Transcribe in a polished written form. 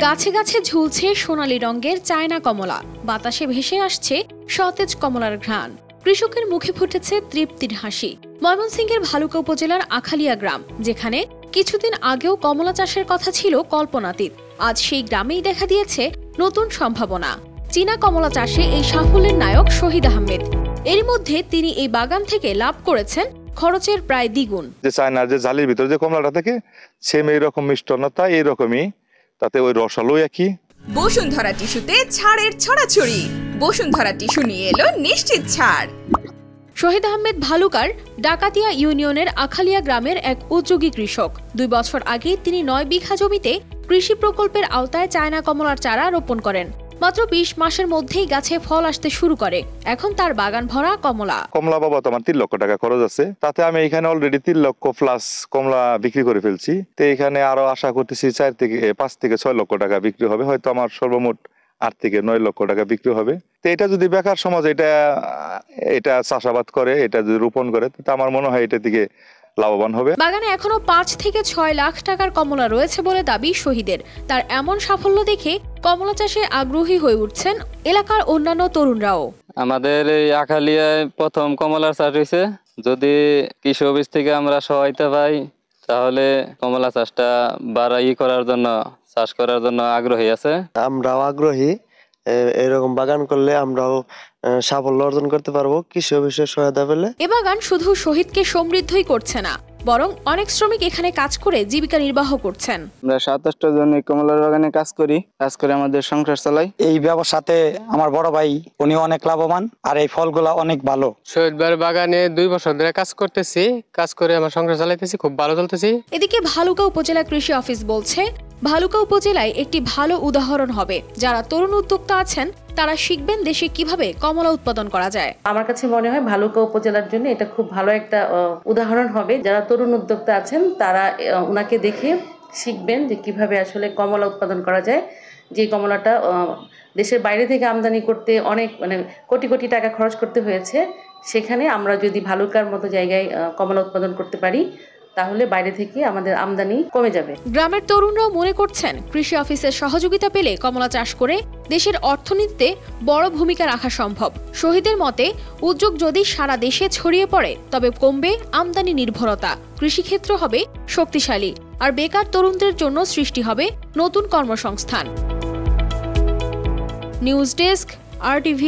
গাছে গাছে ঝুলছে সোনালী রঙের চায়না কমলা, বাতাসে ভেসে আসছে সতেজ কমলার ঘ্রাণ। কৃষকের মুখে ফুটেছে তৃপ্তির হাসি। ময়মনসিংহের ভালুকা উপজেলার আখালিয়া গ্রাম, যেখানে কিছুদিন আগেও কমলা চাষের কথা ছিল কল্পনাতীত, আজ সেই গ্রামেই দেখা দিয়েছে নতুন সম্ভাবনা। চীনা কমলা চাষে এই সাফল্যের নায়ক শহীদ আহমেদ। এরই মধ্যে তিনি এই বাগান থেকে লাভ করেছেন খরচের প্রায় দ্বিগুণ। যে চায়নার যে জালির ভিতরে যে কমলাটা থেকে সেম এইরকম মিষ্টনতা, এইরকমই তাতে ওই রসালো একই। বসুন্ধরা টিস্যুতে ছাড়ের ছড়াছড়ি। বসুন্ধরা টিস্যু নিয়ে এলো নিশ্চিত ছাড়। শহীদ আহমেদ ভালুকার ডাকাতিয়া ইউনিয়নের আখালিয়া গ্রামের এক উদ্যোগী কৃষক। 2 বছর আগে তিনি 9 বিঘা জমিতে কৃষি প্রকল্পের আওতায় চায়না কমলার চারা রোপণ করেন। মাত্র 20 মাসের মধ্যেই গাছে ফল আসতে শুরু করে। এখন তার বাগান ভরা কমলা। কমলা বাবদ আমার 3 লক্ষ টাকা খরচ আছে, তাতে আমি এখানে অলরেডি 3 লক্ষ প্লাস কমলা বিক্রি করে ফেলছি। তো এখানে আরো আশা করতেছি 5 থেকে 6 লক্ষ টাকা বিক্রি হবে, হয়তো আমার সর্বমোট 8 থেকে 9 লক্ষ টাকা বিক্রি হবে। তো এটা যদি বেকার সমাজ এটা চাষাবাদ করে, এটা যদি রোপণ করে, তো আমার মনে হয় এটা দিকে লাভবান হবে। বাগানে এখনো 5 থেকে 6 লাখ টাকার কমলা রয়েছে বলে দাবি শহীদের। তার এমন সাফল্য দেখে কমলা চাষে আগ্রহী হয়ে উঠছেন এলাকার অন্যান্য তরুণরাও। আমাদের এই আখালিয়ায় প্রথম কমলার চাষ হয়েছে। যদি কৃষি অফিস থেকে আমরা সহায়তা পাই, তাহলে কমলা চাষটা চাষ করার জন্য আগ্রহী আছে। আমরাও আগ্রহী, এরকম বাগান করলে আমরাও সাফল্য অর্জন করতে পারবো কৃষি অফিসের সহায়তা পেলে। এ বাগান শুধু শহীদকে সমৃদ্ধই করছে না, বরং অনেক শ্রমিক এখানে কাজ করে জীবিকা নির্বাহ করছেন। আমরা 27 জন কমলার বাগানে কাজ করে আমাদের সংসার চালাই। এই ব্যবসাতে আমার বড় ভাই উনি অনেক লাভবান, আর এই ফলগুলা অনেক ভালো। শহীদ ভাইয়ের বাগানে 2 বছর ধরে কাজ করতেছি, কাজ করে আমার সংসার চালাইতেছি, খুব ভালো চলতেছি। এদিকে ভালুকা উপজেলা কৃষি অফিস বলছে, ভালুকা উপজেলায় একটি ভালো উদাহরণ হবে। যারা তরুণ উদ্যোক্তা আছেন তারা শিখবেন দেশে কিভাবে কমলা উৎপাদন করা যায়। আমার কাছে মনে হয় ভালুকা উপজেলার জন্য এটা খুব ভালো একটা উদাহরণ হবে। যারা তরুণ উদ্যোক্তা আছেন তারা ওনাকে দেখে শিখবেন যে কিভাবে আসলে কমলা উৎপাদন করা যায়। যে কমলাটা দেশের বাইরে থেকে আমদানি করতে অনেক কোটি কোটি টাকা খরচ করতে হয়েছে, সেখানে আমরা যদি ভালুকার মতো জায়গায় কমলা উৎপাদন করতে পারি, তাহলে বাইরে থেকে আমাদের আমদানি কমে যাবে। গ্রামের তরুণরাও মনে করছেন কৃষি অফিসের সহযোগিতা পেলে কমলা চাষ করে দেশের অর্থনীতিতে বড় ভূমিকা রাখা সম্ভব। শহীদের মতে, উদ্যোগ যদি সারা দেশে ছড়িয়ে পড়ে তবে কমবে আমদানি নির্ভরতা, কৃষিক্ষেত্র হবে শক্তিশালী, আর বেকার তরুণদের জন্য সৃষ্টি হবে নতুন কর্মসংস্থান। News desk, RTV।